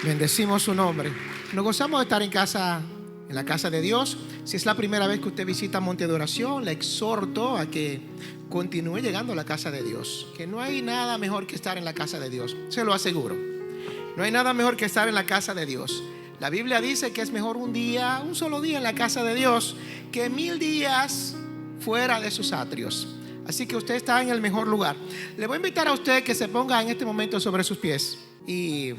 Bendecimos su nombre. Nos gozamos de estar en la casa de Dios. Si es la primera vez que usted visita Monte de Oración, le exhorto a que continúe llegando a la casa de Dios. Que no hay nada mejor que estar en la casa de Dios, se lo aseguro. No hay nada mejor que estar en la casa de Dios. La Biblia dice que es mejor un solo día en la casa de Dios, que 1000 días fuera de sus atrios. Así que usted está en el mejor lugar. Le voy a invitar a usted que se ponga en este momento sobre sus pies. Y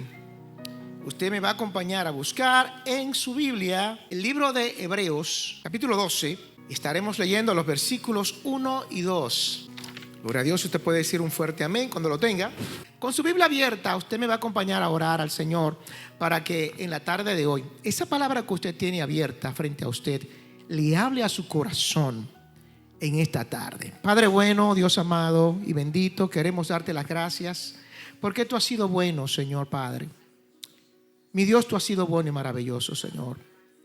usted me va a acompañar a buscar en su Biblia el libro de Hebreos, capítulo 12. Y estaremos leyendo los versículos 1 y 2. Gloria a Dios. Usted puede decir un fuerte amén cuando lo tenga. Con su Biblia abierta, usted me va a acompañar a orar al Señor para que en la tarde de hoy, esa palabra que usted tiene abierta frente a usted, le hable a su corazón en esta tarde. Padre bueno, Dios amado y bendito, queremos darte las gracias porque tú has sido bueno, Señor Padre. Mi Dios, tú has sido bueno y maravilloso, Señor.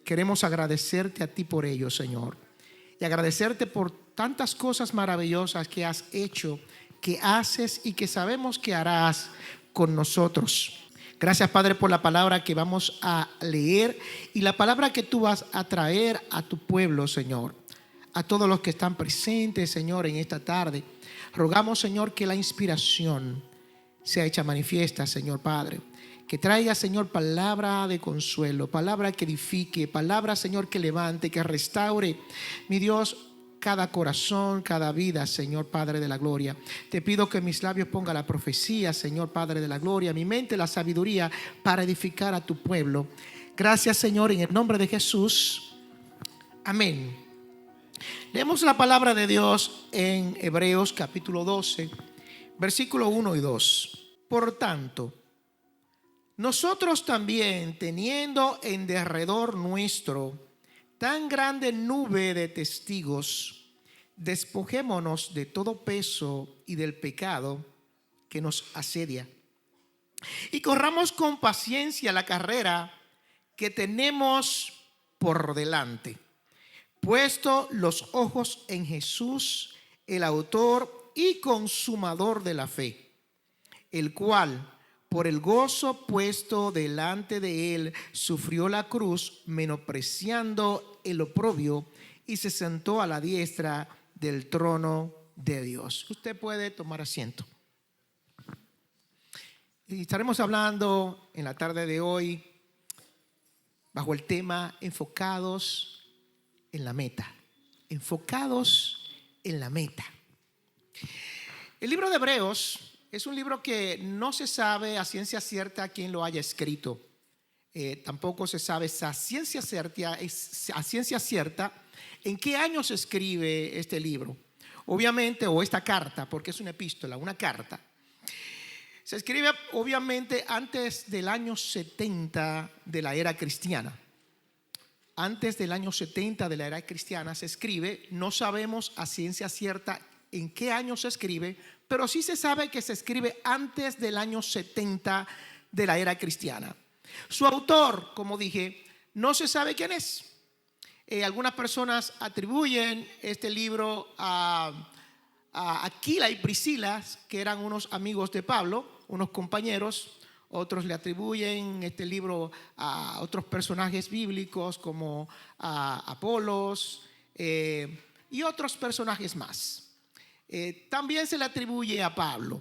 Queremos agradecerte a ti por ello, Señor. Y agradecerte por tantas cosas maravillosas que has hecho, que haces y que sabemos que harás con nosotros. Gracias, Padre, por la palabra que vamos a leer y la palabra que tú vas a traer a tu pueblo, Señor. A todos los que están presentes, Señor, en esta tarde. Rogamos, Señor, que la inspiración sea hecha manifiesta, Señor Padre. Que traiga, Señor, palabra de consuelo, palabra que edifique, palabra, Señor, que levante, que restaure, mi Dios, cada corazón, cada vida, Señor Padre de la gloria. Te pido que mis labios ponga la profecía, Señor Padre de la gloria, mi mente la sabiduría para edificar a tu pueblo. Gracias, Señor, en el nombre de Jesús. Amén. Leemos la palabra de Dios en Hebreos capítulo 12, versículo 1 y 2. Por tanto, nosotros también, teniendo en derredor nuestro tan grande nube de testigos, despojémonos de todo peso y del pecado que nos asedia, y corramos con paciencia la carrera que tenemos por delante, puesto los ojos en Jesús, el autor y consumador de la fe, el cual por el gozo puesto delante de él sufrió la cruz, menospreciando el oprobio, y se sentó a la diestra del trono de Dios. Usted puede tomar asiento. Y estaremos hablando en la tarde de hoy bajo el tema enfocados en la meta. Enfocados en la meta. El libro de Hebreos es un libro que no se sabe a ciencia cierta quién lo haya escrito. Tampoco se sabe a ciencia cierta en qué año se escribe este libro. Obviamente, o esta carta, porque es una epístola, una carta. Se escribe obviamente antes del año 70 de la era cristiana. Antes del año 70 de la era cristiana se escribe. No sabemos a ciencia cierta en qué año se escribe, pero sí se sabe que se escribe antes del año 70 de la era cristiana. Su autor, como dije, no se sabe quién es. Algunas personas atribuyen este libro a Aquila y Priscila, que eran unos amigos de Pablo, unos compañeros. Otros le atribuyen este libro a otros personajes bíblicos como a Apolos y otros personajes más. También se le atribuye a Pablo,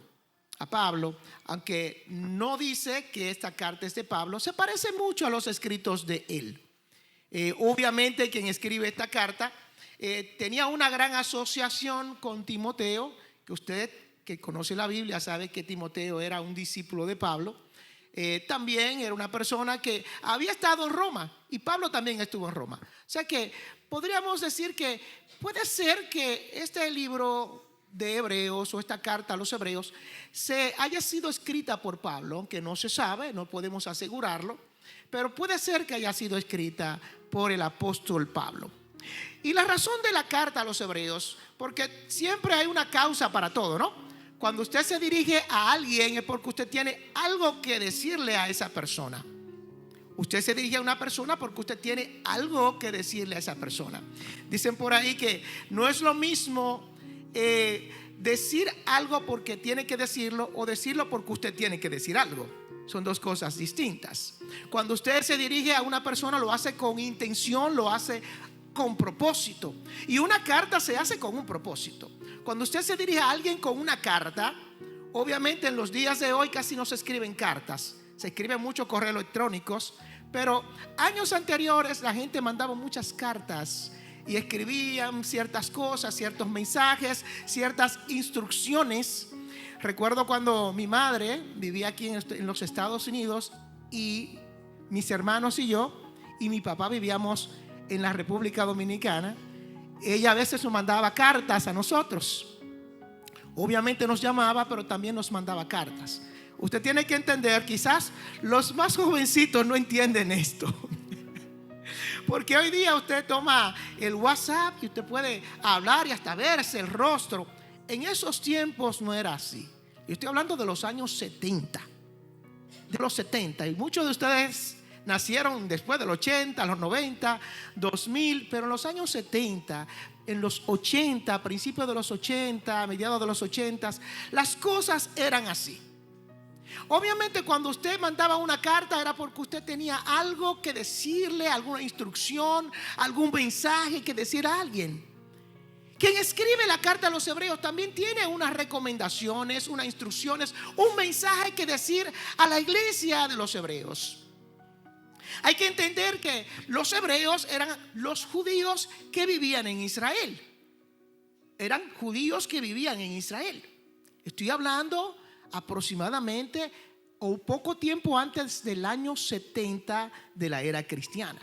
aunque no dice que esta carta es de Pablo. Se parece mucho a los escritos de él. Obviamente quien escribe esta carta tenía una gran asociación con Timoteo, que usted que conoce la Biblia sabe que Timoteo era un discípulo de Pablo. También era una persona que había estado en Roma, y Pablo también estuvo en Roma. O sea que podríamos decir que puede ser que este libro de Hebreos o esta carta a los Hebreos se haya sido escrita por Pablo, aunque no se sabe, no podemos asegurarlo, pero puede ser que haya sido escrita por el apóstol Pablo. Y la razón de la carta a los Hebreos, porque siempre hay una causa para todo, ¿no? Cuando usted se dirige a alguien es porque usted tiene algo que decirle a esa persona. Usted se dirige a una persona porque usted tiene algo que decirle a esa persona. Dicen por ahí que no es lo mismo decir algo porque tiene que decirlo o decirlo porque usted tiene que decir algo. Son dos cosas distintas. Cuando usted se dirige a una persona, lo hace con intención, lo hace con propósito. Y una carta se hace con un propósito. Cuando usted se dirige a alguien con una carta, obviamente en los días de hoy casi no se escriben cartas, se escriben muchos correos electrónicos, pero años anteriores la gente mandaba muchas cartas y escribían ciertas cosas, ciertos mensajes, ciertas instrucciones. Recuerdo cuando mi madre vivía aquí en los Estados Unidos, y mis hermanos y yo y mi papá vivíamos en la República Dominicana. Ella a veces nos mandaba cartas a nosotros. Obviamente nos llamaba, pero también nos mandaba cartas. Usted tiene que entender, quizás los más jovencitos no entienden esto, porque hoy día usted toma el WhatsApp y usted puede hablar y hasta verse el rostro. En esos tiempos no era así. Yo estoy hablando de los años 70. De los 70. Y muchos de ustedes nacieron después del 80, los 90, 2000. Pero en los años 70, en los 80, principios de los 80, mediados de los 80, las cosas eran así. Obviamente cuando usted mandaba una carta era porque usted tenía algo que decirle, alguna instrucción, algún mensaje que decir a alguien. Quien escribe la carta a los hebreos también tiene unas recomendaciones, unas instrucciones, un mensaje que decir a la iglesia de los hebreos. Hay que entender que los hebreos eran los judíos que vivían en Israel. Eran judíos que vivían en Israel. Estoy hablando aproximadamente o poco tiempo antes del año 70 de la era cristiana.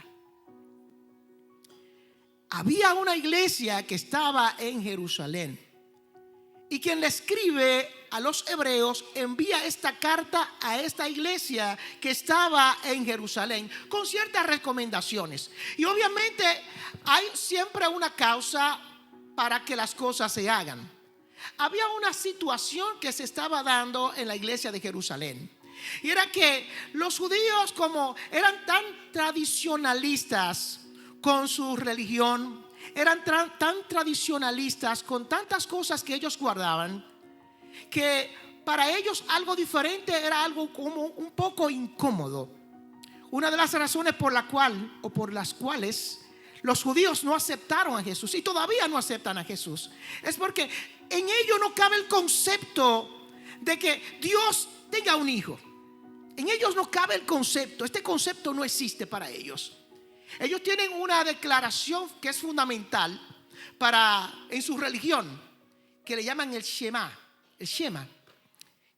Había una iglesia que estaba en Jerusalén, y quien le escribe a los hebreos envía esta carta a esta iglesia que estaba en Jerusalén con ciertas recomendaciones. Y obviamente hay siempre una causa para que las cosas se hagan. Había una situación que se estaba dando en la iglesia de Jerusalén, y era que los judíos, como eran tan tradicionalistas con su religión, eran tan tradicionalistas con tantas cosas que ellos guardaban, que para ellos algo diferente era algo como un poco incómodo. Una de las razones por las cuales los judíos no aceptaron a Jesús y todavía no aceptan a Jesús es porque en ellos no cabe el concepto de que Dios tenga un hijo. En ellos no cabe el concepto. Este concepto no existe para ellos. Ellos tienen una declaración que es fundamental en su religión, que le llaman el Shema,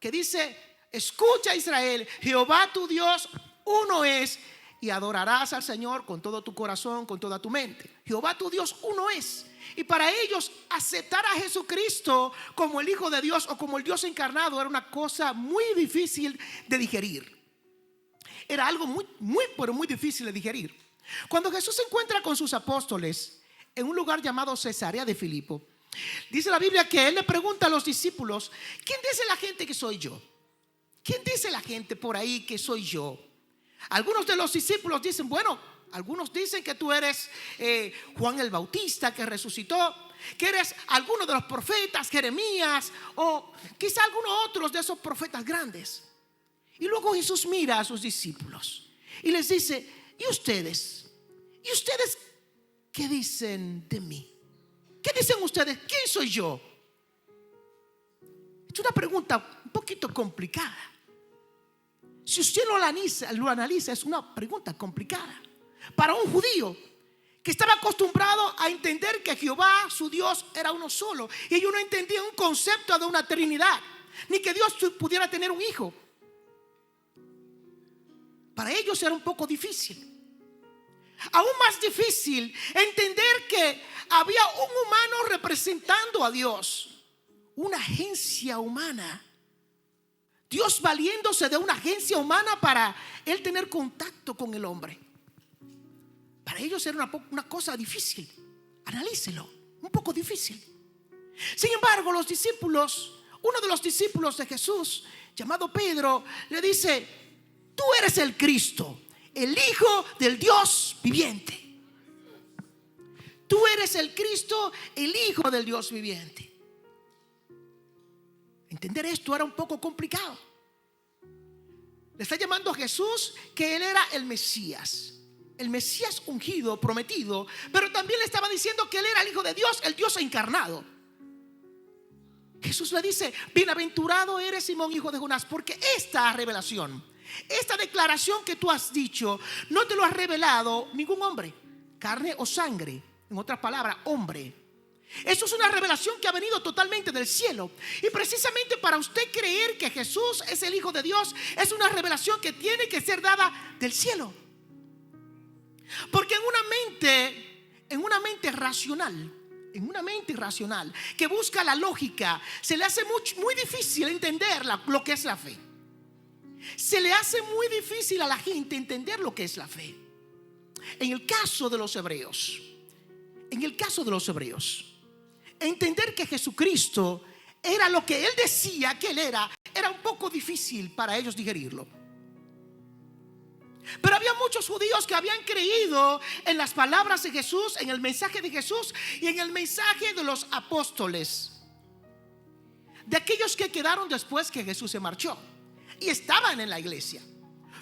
que dice: escucha, Israel, Jehová tu Dios uno es, y adorarás al Señor con todo tu corazón, con toda tu mente. Jehová tu Dios uno es. Y para ellos aceptar a Jesucristo como el Hijo de Dios o como el Dios encarnado era una cosa muy difícil de digerir. Era algo pero muy difícil de digerir. Cuando Jesús se encuentra con sus apóstoles en un lugar llamado Cesarea de Filipo, dice la Biblia que él le pregunta a los discípulos: ¿quién dice la gente que soy yo? ¿Quién dice la gente por ahí que soy yo? Algunos de los discípulos dicen, bueno, algunos dicen que tú eres Juan el Bautista que resucitó, que eres alguno de los profetas, Jeremías, o quizá algunos otros de esos profetas grandes. Y luego Jesús mira a sus discípulos y les dice: ¿Y ustedes? ¿Y ustedes qué dicen de mí? ¿Qué dicen ustedes? ¿Quién soy yo? Es una pregunta un poquito complicada. Si usted lo analiza, es una pregunta complicada para un judío que estaba acostumbrado a entender que Jehová, su Dios, era uno solo, y ellos no entendían un concepto de una trinidad, ni que Dios pudiera tener un hijo. Para ellos era un poco difícil. Aún más difícil entender que había un humano representando a Dios, una agencia humana. Dios valiéndose de una agencia humana para él tener contacto con el hombre. Para ellos era una cosa difícil. Analícelo, un poco difícil. Sin embargo, uno de los discípulos de Jesús, llamado Pedro, le dice: tú eres el Cristo, el Hijo del Dios viviente. Tú eres el Cristo, el Hijo del Dios viviente. Entender esto era un poco complicado. Le está llamando a Jesús que él era el Mesías ungido, prometido, pero también le estaba diciendo que él era el Hijo de Dios, el Dios encarnado. Jesús le dice: bienaventurado eres, Simón, hijo de Jonás, porque esta revelación, esta declaración que tú has dicho, no te lo ha revelado ningún hombre, carne o sangre. En otras palabras, hombre. Eso es una revelación que ha venido totalmente del cielo. Y precisamente para usted creer que Jesús es el Hijo de Dios, es una revelación que tiene que ser dada del cielo. Porque en una mente racional que busca la lógica, se le hace muy difícil entender lo que es la fe. Se le hace muy difícil a la gente entender lo que es la fe. En el caso de los hebreos, entender que Jesucristo era lo que él decía que él era un poco difícil para ellos digerirlo. Pero había muchos judíos que habían creído en las palabras de Jesús, en el mensaje de Jesús y en el mensaje de los apóstoles, de aquellos que quedaron después que Jesús se marchó y estaban en la iglesia.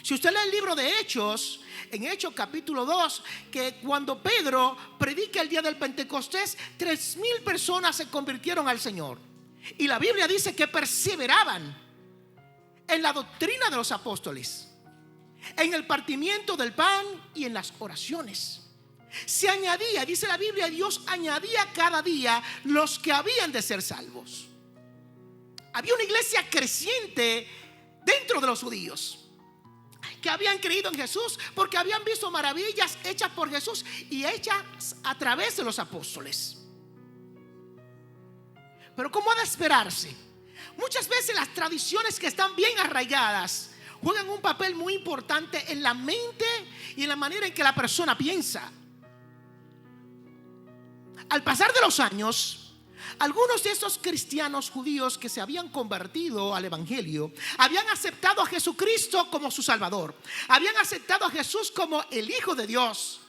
Si usted lee el libro de Hechos, en Hechos capítulo 2, que cuando Pedro predica el día del Pentecostés, 3,000 personas se convirtieron al Señor. Y la Biblia dice que perseveraban en la doctrina de los apóstoles, en el partimiento del pan y en las oraciones. Se añadía, dice la Biblia, Dios añadía cada día los que habían de ser salvos. Había una iglesia creciente dentro de los judíos que habían creído en Jesús porque habían visto maravillas hechas por Jesús y hechas a través de los apóstoles. Pero ¿cómo ha de esperarse? Muchas veces las tradiciones que están bien arraigadas juegan un papel muy importante en la mente y en la manera en que la persona piensa. Al pasar de los años, algunos de esos cristianos judíos que se habían convertido al evangelio habían aceptado a Jesucristo como su Salvador, habían aceptado a Jesús como el Hijo de Dios,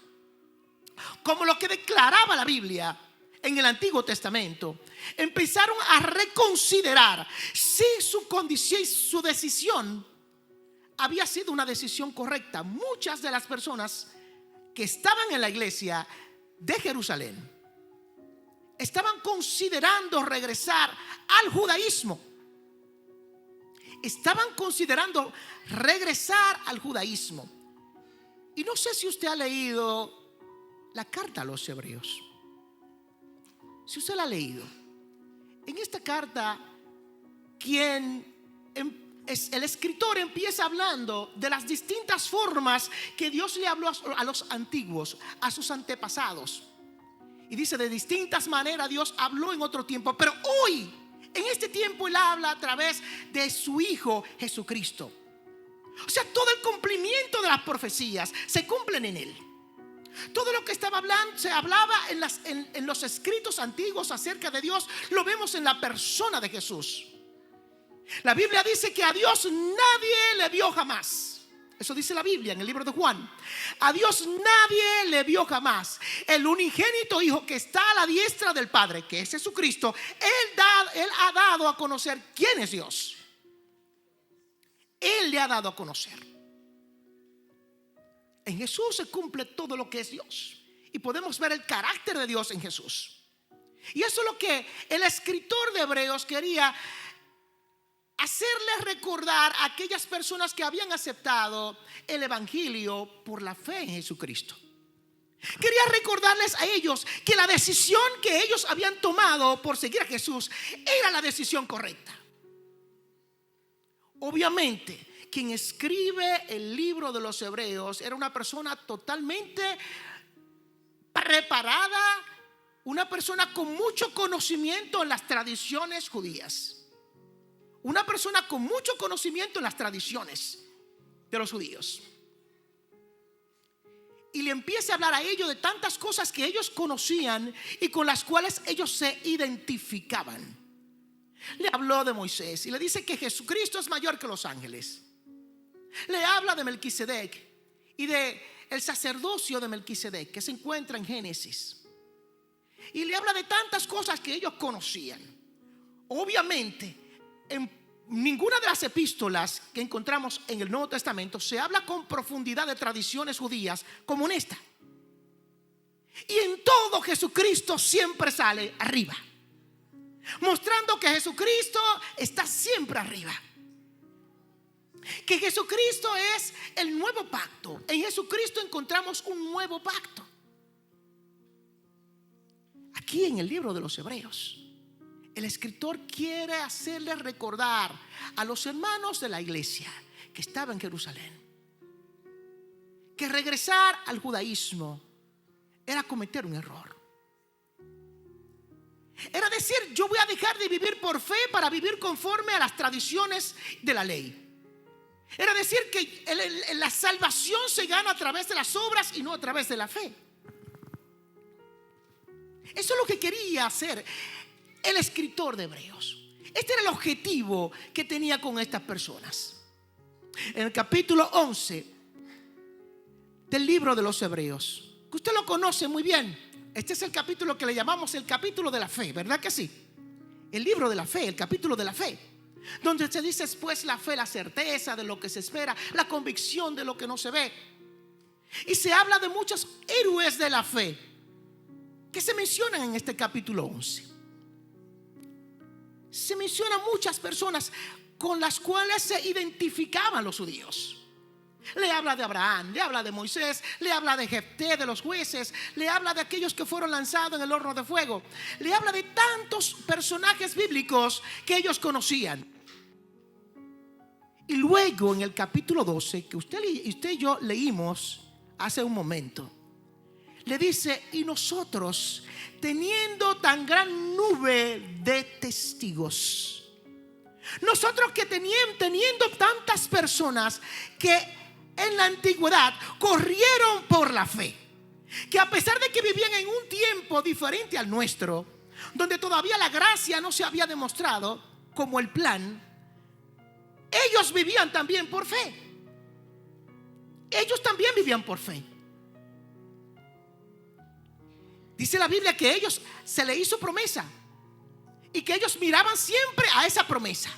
como lo que declaraba la Biblia en el Antiguo Testamento. Empezaron a reconsiderar si su condición y su decisión había sido una decisión correcta. Muchas de las personas que estaban en la iglesia de Jerusalén estaban considerando regresar al judaísmo. Estaban considerando regresar al judaísmo. Y no sé si usted ha leído la carta a los hebreos. Si usted la ha leído, en esta carta, el escritor empieza hablando de las distintas formas que Dios le habló a los antiguos, a sus antepasados. Y dice: de distintas maneras Dios habló en otro tiempo, pero hoy, en este tiempo, Él habla a través de su Hijo Jesucristo. O sea, todo el cumplimiento de las profecías se cumplen en Él. Todo lo que estaba hablando, se hablaba en los escritos antiguos acerca de Dios, lo vemos en la persona de Jesús. La Biblia dice que a Dios nadie le vio jamás. Eso dice la Biblia en el libro de Juan. A Dios nadie le vio jamás. El unigénito Hijo que está a la diestra del Padre, que es Jesucristo, Él ha dado a conocer quién es Dios. Él le ha dado a conocer. En Jesús se cumple todo lo que es Dios. Y podemos ver el carácter de Dios en Jesús. Y eso es lo que el escritor de Hebreos quería hacerles recordar a aquellas personas que habían aceptado el evangelio por la fe en Jesucristo. Quería recordarles a ellos que la decisión que ellos habían tomado por seguir a Jesús era la decisión correcta. Obviamente, quien escribe el libro de los Hebreos era una persona totalmente preparada, una persona con mucho conocimiento en las tradiciones judías. Una persona con mucho conocimiento en las tradiciones de los judíos. Y le empieza a hablar a ellos de tantas cosas que ellos conocían y con las cuales ellos se identificaban. Le habló de Moisés y le dice que Jesucristo es mayor que los ángeles. Le habla de Melquisedec y de el sacerdocio de Melquisedec que se encuentra en Génesis. Y le habla de tantas cosas que ellos conocían. Obviamente, ninguna de las epístolas que encontramos en el Nuevo Testamento se habla con profundidad de tradiciones judías como en esta. Y en todo Jesucristo siempre sale arriba, mostrando que Jesucristo está siempre arriba, que Jesucristo es el nuevo pacto. En Jesucristo encontramos un nuevo pacto. Aquí en el libro de los Hebreos, el escritor quiere hacerle recordar a los hermanos de la iglesia que estaba en Jerusalén que regresar al judaísmo era cometer un error. Era decir, yo voy a dejar de vivir por fe para vivir conforme a las tradiciones de la ley. Era decir que la salvación se gana a través de las obras y no a través de la fe. Eso es lo que quería hacer el escritor de Hebreos. Este era el objetivo que tenía con estas personas. En el capítulo 11 del libro de los Hebreos, que usted lo conoce muy bien, este es el capítulo que le llamamos el capítulo de la fe, ¿verdad que sí? El libro de la fe, el capítulo de la fe, donde se dice pues la fe, la certeza de lo que se espera, la convicción de lo que no se ve. Y se habla de muchos héroes de la fe que se mencionan en este capítulo 11. Se mencionan muchas personas con las cuales se identificaban los judíos. Le habla de Abraham, le habla de Moisés, le habla de Jefté, de los jueces, le habla de aquellos que fueron lanzados en el horno de fuego, le habla de tantos personajes bíblicos que ellos conocían. Y luego en el capítulo 12, que usted y yo leímos hace un momento, le dice: y nosotros, teniendo tan gran nube de testigos, nosotros que teniendo tantas personas que en la antigüedad corrieron por la fe, que a pesar de que vivían en un tiempo diferente al nuestro, donde todavía la gracia no se había demostrado como el plan, ellos vivían también por fe. Ellos también vivían por fe. Dice la Biblia que a ellos se les hizo promesa y que ellos miraban siempre a esa promesa.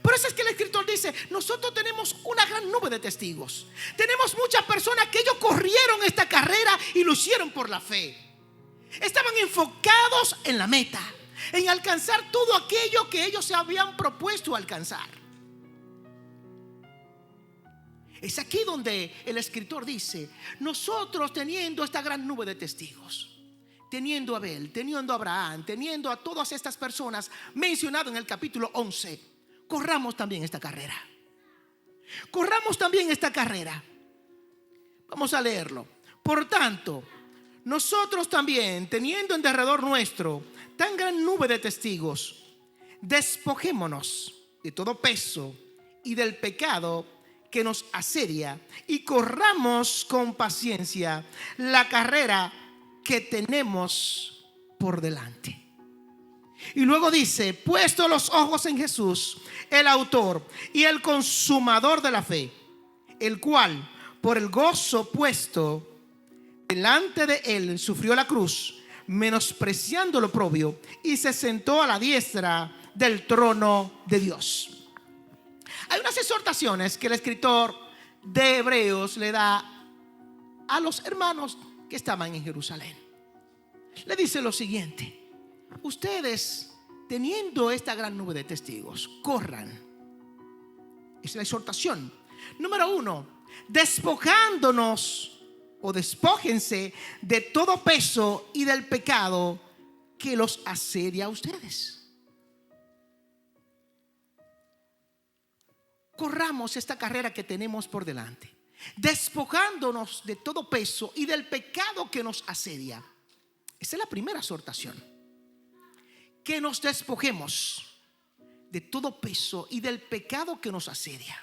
Por eso es que el escritor dice: nosotros tenemos una gran nube de testigos. Tenemos muchas personas que ellos corrieron esta carrera y lo hicieron por la fe. Estaban enfocados en la meta, en alcanzar todo aquello que ellos se habían propuesto alcanzar. Es aquí donde el escritor dice: nosotros teniendo esta gran nube de testigos, teniendo a Abel, teniendo a Abraham, teniendo a todas estas personas mencionadas en el capítulo 11, corramos también esta carrera. Corramos también esta carrera. Vamos a leerlo. Por tanto, nosotros también, teniendo en derredor nuestro tan gran nube de testigos, despojémonos de todo peso y del pecado que nos asedia, y corramos con paciencia la carrera que tenemos por delante. Y luego dice: puesto los ojos en Jesús, el autor y el consumador de la fe, el cual por el gozo puesto delante de él sufrió la cruz, menospreciando lo oprobio, y se sentó a la diestra del trono de Dios. Hay unas exhortaciones que el escritor de Hebreos le da a los hermanos que estaban en Jerusalén. Le dice lo siguiente: ustedes, teniendo esta gran nube de testigos, corran. Es la exhortación. Número 1, despojándonos o despójense de todo peso y del pecado que los asedia a ustedes. Corramos esta carrera que tenemos por delante, despojándonos de todo peso y del pecado que nos asedia. Esa es la primera exhortación: que nos despojemos de todo peso y del pecado que nos asedia.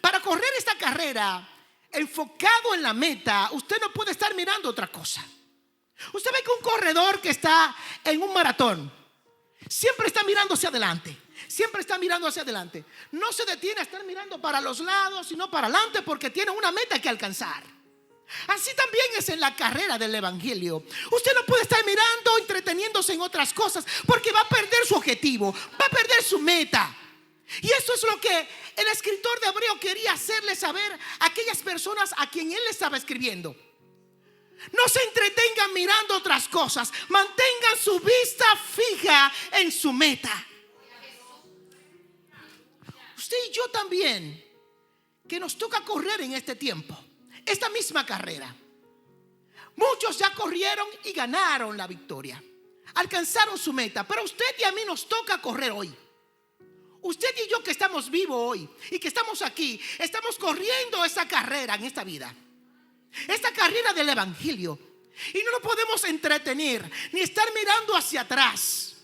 Para correr esta carrera enfocado en la meta, usted no puede estar mirando otra cosa. Usted ve que un corredor que está en un maratón siempre está mirando hacia adelante. Siempre está mirando hacia adelante. No se detiene a estar mirando para los lados, sino para adelante, porque tiene una meta que alcanzar. Así también es en la carrera del evangelio. Usted no puede estar mirando, entreteniéndose en otras cosas, porque va a perder su objetivo, va a perder su meta. Y eso es lo que el escritor de Hebreo quería hacerle saber a aquellas personas a quien él le estaba escribiendo. No se entretengan mirando otras cosas, mantengan su vista fija en su meta. Usted y yo también, que nos toca correr en este tiempo esta misma carrera. Muchos ya corrieron y ganaron la victoria, alcanzaron su meta, pero a usted y a mí nos toca correr hoy. Usted y yo que estamos vivos hoy y que estamos aquí, estamos corriendo esa carrera en esta vida, esta carrera del evangelio. Y no nos podemos entretener ni estar mirando hacia atrás.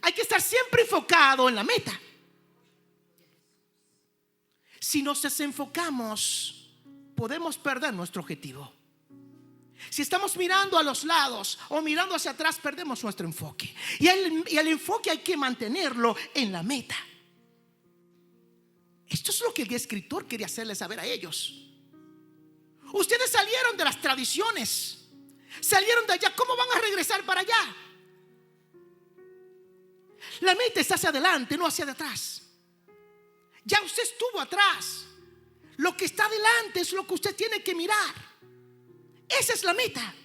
Hay que estar siempre enfocado en la meta. Si nos desenfocamos, podemos perder nuestro objetivo. Si estamos mirando a los lados o mirando hacia atrás, perdemos nuestro enfoque. Y el enfoque hay que mantenerlo en la meta. Esto es lo que el escritor quería hacerles saber a ellos. Ustedes salieron de las tradiciones, salieron de allá. ¿Cómo van a regresar para allá? La meta está hacia adelante, no hacia atrás. Ya usted estuvo atrás. Lo que está adelante es lo que usted tiene que mirar. Esa es la meta.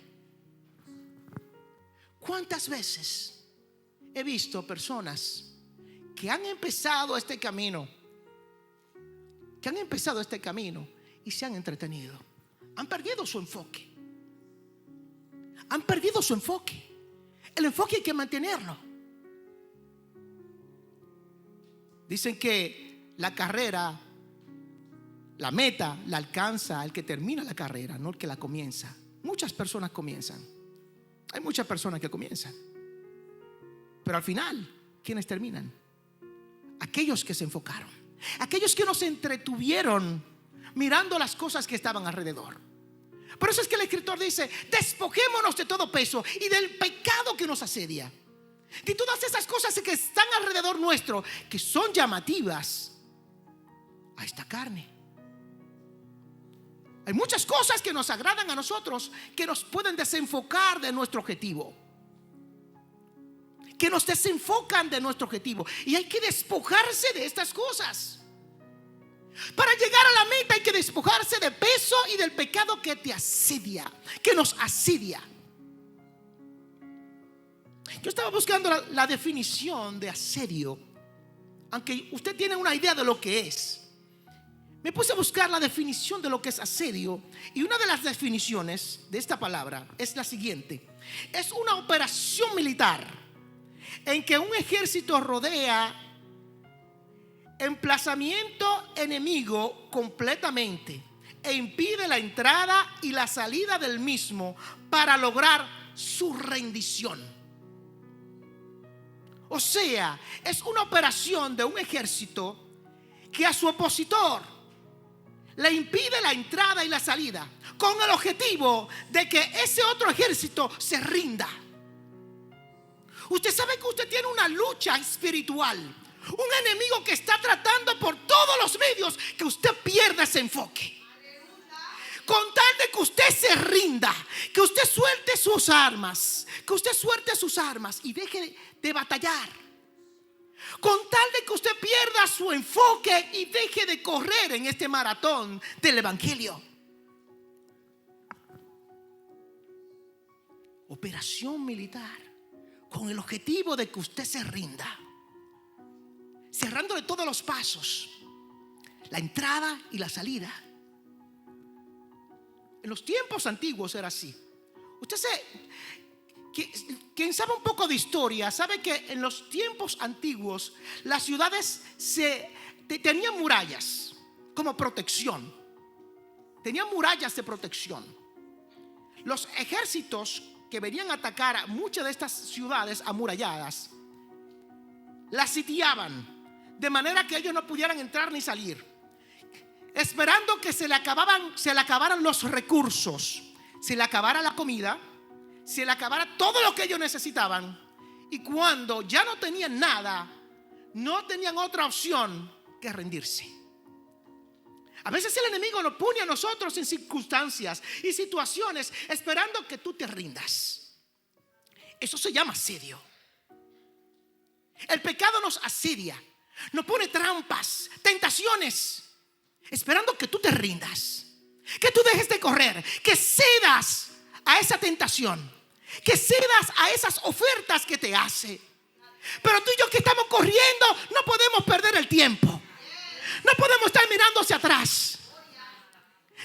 ¿Cuántas veces he visto personas que han empezado este camino, y se han entretenido? Han perdido su enfoque. Han perdido su enfoque. El enfoque hay que mantenerlo. Dicen que la carrera, la meta la alcanza el que termina la carrera, no el que la comienza. Muchas personas comienzan. Hay muchas personas que comienzan, pero al final, ¿quiénes terminan? Aquellos que se enfocaron, aquellos que no se entretuvieron mirando las cosas que estaban alrededor. Por eso es que el escritor dice: despojémonos de todo peso y del pecado que nos asedia, de todas esas cosas que están alrededor nuestro, que son llamativas a esta carne. Hay muchas cosas que nos agradan a nosotros, que nos pueden desenfocar de nuestro objetivo, que nos desenfocan de nuestro objetivo. Y hay que despojarse de estas cosas. Para llegar a la meta hay que despojarse de peso y del pecado que te asedia, que nos asedia. Yo estaba buscando la definición de asedio, aunque usted tiene una idea de lo que es. Me puse a buscar la definición de lo que es asedio, y una de las definiciones de esta palabra es la siguiente: es una operación militar en que un ejército rodea emplazamiento enemigo completamente e impide la entrada y la salida del mismo para lograr su rendición. O sea, es una operación de un ejército que a su opositor le impide la entrada y la salida, con el objetivo de que ese otro ejército se rinda. Usted sabe que usted tiene una lucha espiritual, un enemigo que está tratando por todos los medios que usted pierda ese enfoque, con tal de que usted se rinda, que usted suelte sus armas, y deje de batallar, con tal de que usted pierda su enfoque y deje de correr en este maratón del evangelio. Operación militar con el objetivo de que usted se rinda, cerrándole todos los pasos, la entrada y la salida. En los tiempos antiguos era así. Usted quien sabe un poco de historia sabe que en los tiempos antiguos las ciudades tenían murallas como protección. Tenían murallas de protección. Los ejércitos que venían a atacar a muchas de estas ciudades amuralladas las sitiaban, de manera que ellos no pudieran entrar ni salir, esperando que se le acabaran los recursos, se le acabara la comida, se le acabara todo lo que ellos necesitaban. Y cuando ya no tenían nada, no tenían otra opción que rendirse. A veces el enemigo nos pone a nosotros en circunstancias y situaciones esperando que tú te rindas. Eso se llama asedio. El pecado nos asedia, nos pone trampas, tentaciones, esperando que tú te rindas, que tú dejes de correr, que cedas a esa tentación, que cedas a esas ofertas que te hace. Pero tú y yo que estamos corriendo no podemos perder el tiempo. No podemos estar mirando hacia atrás.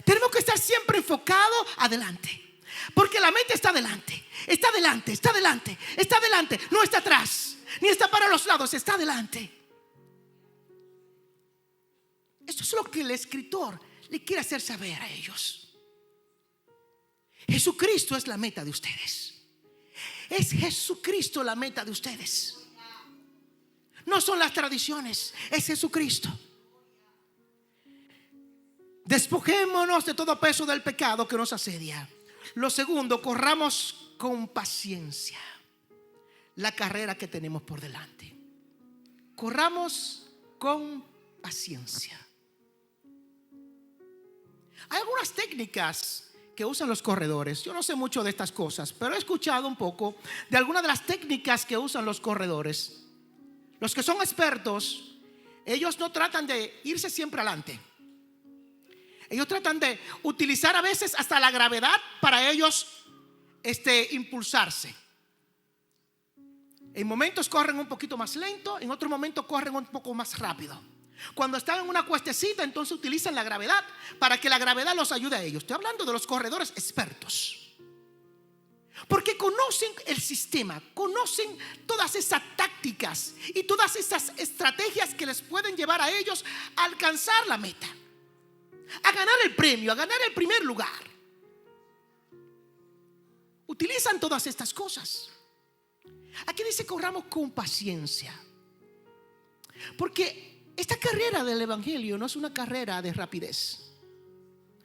Tenemos que estar siempre enfocados adelante, porque la meta está adelante. Está adelante, está adelante, está adelante. No está atrás, ni está para los lados, está adelante. Esto es lo que el escritor le quiere hacer saber a ellos. Jesucristo es la meta de ustedes. Es Jesucristo la meta de ustedes. No son las tradiciones, es Jesucristo. Despojémonos de todo peso del pecado que nos asedia. Lo segundo, corramos con paciencia la carrera que tenemos por delante. Corramos con paciencia. Hay algunas técnicas que usan los corredores. Yo no sé mucho de estas cosas, pero he escuchado un poco de algunas de las técnicas que usan los corredores. Los que son expertos, ellos no tratan de irse siempre adelante. Ellos tratan de utilizar a veces hasta la gravedad para ellos impulsarse. En momentos corren un poquito más lento, en otros momentos corren un poco más rápido. Cuando están en una cuestecita, entonces utilizan la gravedad para que la gravedad los ayude a ellos. Estoy hablando de los corredores expertos, porque conocen el sistema, conocen todas esas tácticas y todas esas estrategias que les pueden llevar a ellos a alcanzar la meta, a ganar el premio, a ganar el primer lugar. Utilizan todas estas cosas. Aquí dice: corramos con paciencia, porque esta carrera del evangelio no es una carrera de rapidez.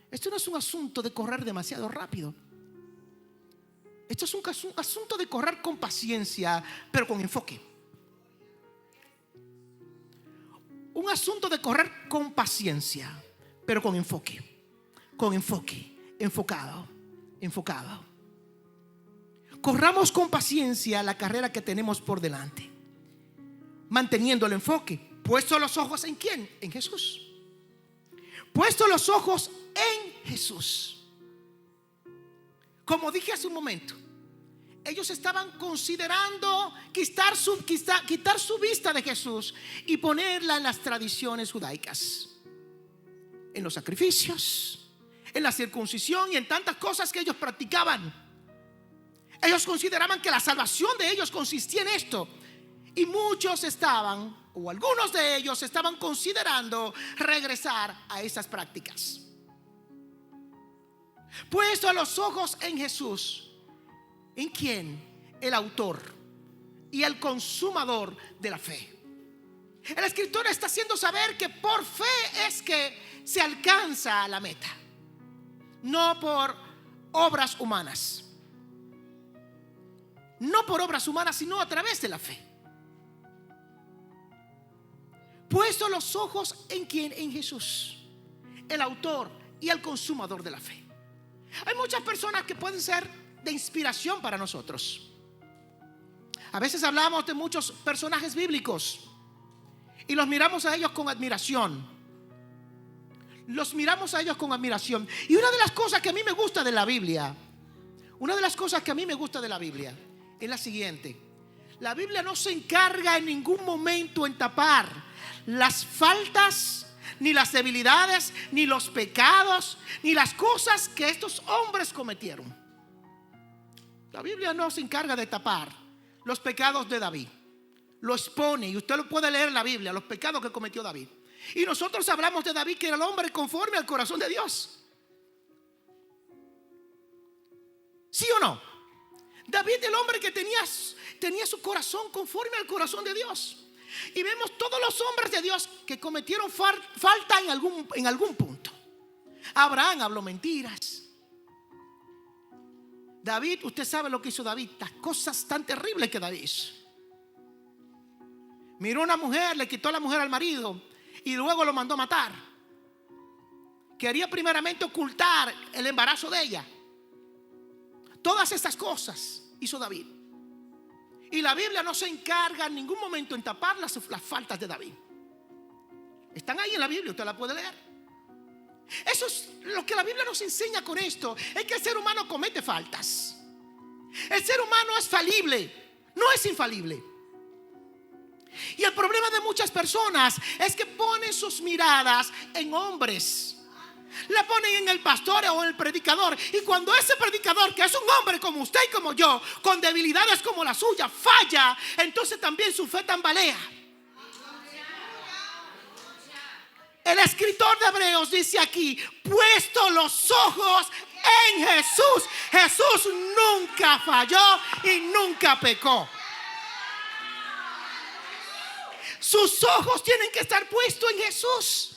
Esto no es un asunto de correr demasiado rápido. Esto es un asunto de correr con paciencia, pero con enfoque. Un asunto de correr con paciencia, pero con enfoque. Con enfoque, enfocado. Corramos con paciencia la carrera que tenemos por delante, manteniendo el enfoque. Puesto los ojos ¿en quién? En Jesús. Puesto los ojos en Jesús. Como dije hace un momento, ellos estaban considerando quitar su vista de Jesús y ponerla en las tradiciones judaicas, en los sacrificios, en la circuncisión y en tantas cosas que ellos practicaban. Ellos consideraban que la salvación de ellos consistía en esto. Y muchos estaban, o algunos de ellos estaban considerando regresar a esas prácticas. Puesto los ojos en Jesús. ¿En quién? El autor y el consumador de la fe. El escritor está haciendo saber que por fe es que se alcanza la meta, no por obras humanas. No por obras humanas, sino a través de la fe. Puesto los ojos en quién? En Jesús, el autor y el consumador de la fe. Hay muchas personas que pueden ser de inspiración para nosotros. A veces hablamos de muchos personajes bíblicos y los miramos a ellos con admiración. Los miramos a ellos con admiración. Y una de las cosas que a mí me gusta de la Biblia, es la siguiente: la Biblia no se encarga en ningún momento en tapar las faltas, ni las debilidades, ni los pecados, ni las cosas que estos hombres cometieron. La Biblia no se encarga de tapar los pecados de David. Lo expone, y usted lo puede leer en la Biblia, los pecados que cometió David. Y nosotros hablamos de David, que era el hombre conforme al corazón de Dios. ¿Sí o no? David, el hombre que tenía su corazón conforme al corazón de Dios. Y vemos todos los hombres de Dios que cometieron falta en algún punto. Abraham habló mentiras. David, usted sabe lo que hizo David, las cosas tan terribles que David hizo. Miró a una mujer, le quitó a la mujer al marido y luego lo mandó a matar. quería primeramente ocultar el embarazo de ella. Todas estas cosas hizo David. Y la Biblia no se encarga en ningún momento en tapar las faltas de David. Están ahí en la Biblia, usted la puede leer. Eso es lo que la Biblia nos enseña con esto. Es que el ser humano comete faltas. El ser humano es falible, no es infalible. Y el problema de muchas personas es que ponen sus miradas en hombres. La ponen en el pastor o en el predicador. Y cuando ese predicador, que es un hombre como usted y como yo, con debilidades como la suya, falla, entonces también su fe tambalea. El escritor de Hebreos dice aquí: puesto los ojos en Jesús. Jesús nunca falló y nunca pecó. Sus ojos tienen que estar puestos en Jesús.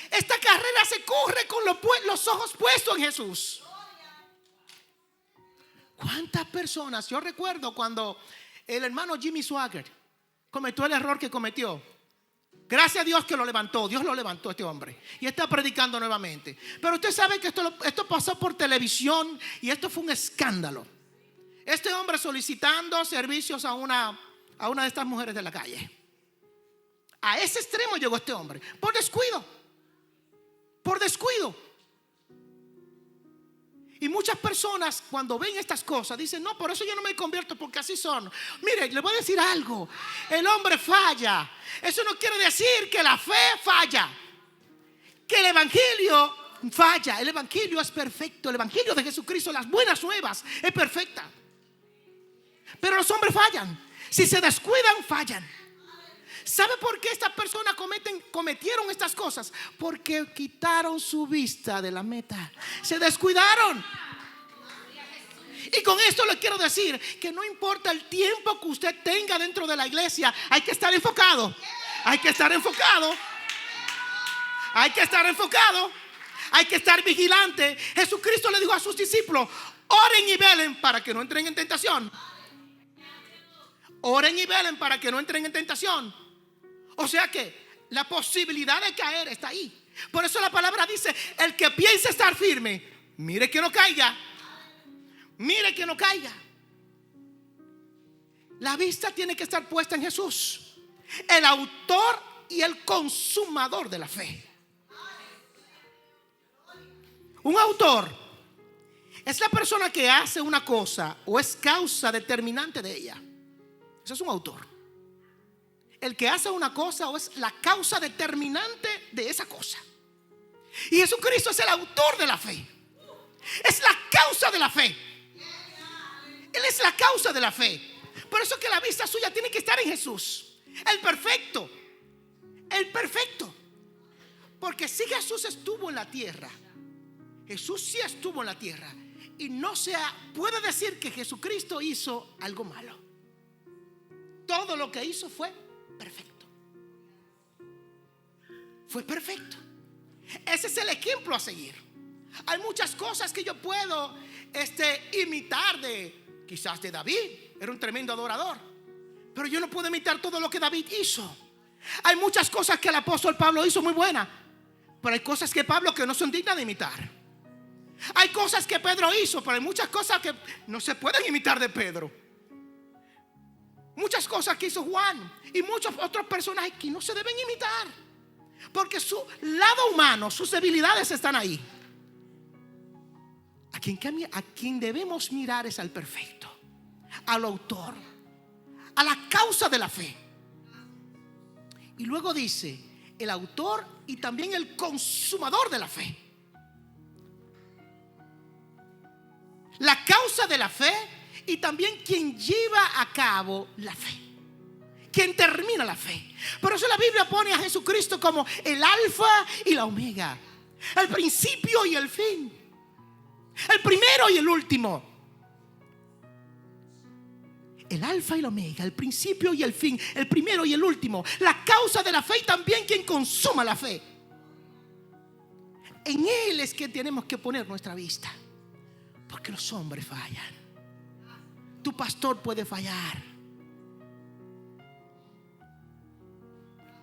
Esta carrera se corre con los ojos puestos en Jesús. ¿Cuántas personas? Yo recuerdo cuando el hermano Jimmy Swaggart cometió el error que cometió. Gracias a Dios que lo levantó. Dios lo levantó a este hombre y está predicando nuevamente. Pero usted sabe que esto pasó por televisión y esto fue un escándalo. Este hombre solicitando servicios a una de estas mujeres de la calle. A ese extremo llegó este hombre. Por descuido. Por descuido. Y muchas personas cuando ven estas cosas dicen: no, por eso yo no me convierto, porque así son. Mire, le voy a decir algo. El hombre falla. Eso no quiere decir que la fe falla, que el evangelio falla. El evangelio es perfecto. El evangelio de Jesucristo, las buenas nuevas, es perfecta. Pero los hombres fallan. Si se descuidan, fallan. ¿Sabe por qué estas personas cometieron estas cosas? Porque quitaron su vista de la meta. Se descuidaron. Y con esto le quiero decir que no importa el tiempo que usted tenga dentro de la iglesia, hay que estar enfocado. Hay que estar enfocado. Hay que estar enfocado. Hay que estar vigilante. Jesucristo le dijo a sus discípulos: oren y velen para que no entren en tentación. Oren y velen para que no entren en tentación. O sea que la posibilidad de caer está ahí. Por eso la palabra dice: el que piensa estar firme, mire que no caiga. Mire que no caiga. La vista tiene que estar puesta en Jesús, el autor y el consumador de la fe. Un autor es la persona que hace una cosa o es causa determinante de ella. Eso es un autor. El que hace una cosa o es la causa determinante de esa cosa. Y Jesucristo es el autor de la fe. Es la causa de la fe. Él es la causa de la fe. Por eso que la vista suya tiene que estar en Jesús, el perfecto. El perfecto. Porque si Jesús estuvo en la tierra, Jesús sí estuvo en la tierra, y no se puede decir que Jesucristo hizo algo malo. Todo lo que hizo fue perfecto. Fue perfecto. Ese es el ejemplo a seguir. Hay muchas cosas que yo puedo imitar quizás de David. Era un tremendo adorador, pero yo no puedo imitar todo lo que David hizo. Hay muchas cosas que el apóstol Pablo hizo muy buenas, pero hay cosas que Pablo que no son dignas de imitar. Hay cosas que Pedro hizo, pero hay muchas cosas que no se pueden imitar de Pedro. Muchas cosas que hizo Juan y muchos otros personajes que no se deben imitar, porque su lado humano, sus debilidades están ahí. A quien debemos mirar es al perfecto, al autor, a la causa de la fe. Y luego dice: el autor y también el consumador de la fe. La causa de la fe y también quien lleva a cabo la fe, quien termina la fe. Por eso la Biblia pone a Jesucristo como el alfa y la omega, el principio y el fin, el primero y el último. El alfa y la omega, el principio y el fin, el primero y el último, la causa de la fe y también quien consuma la fe. En Él es que tenemos que poner nuestra vista, porque los hombres fallan. Tu pastor puede fallar.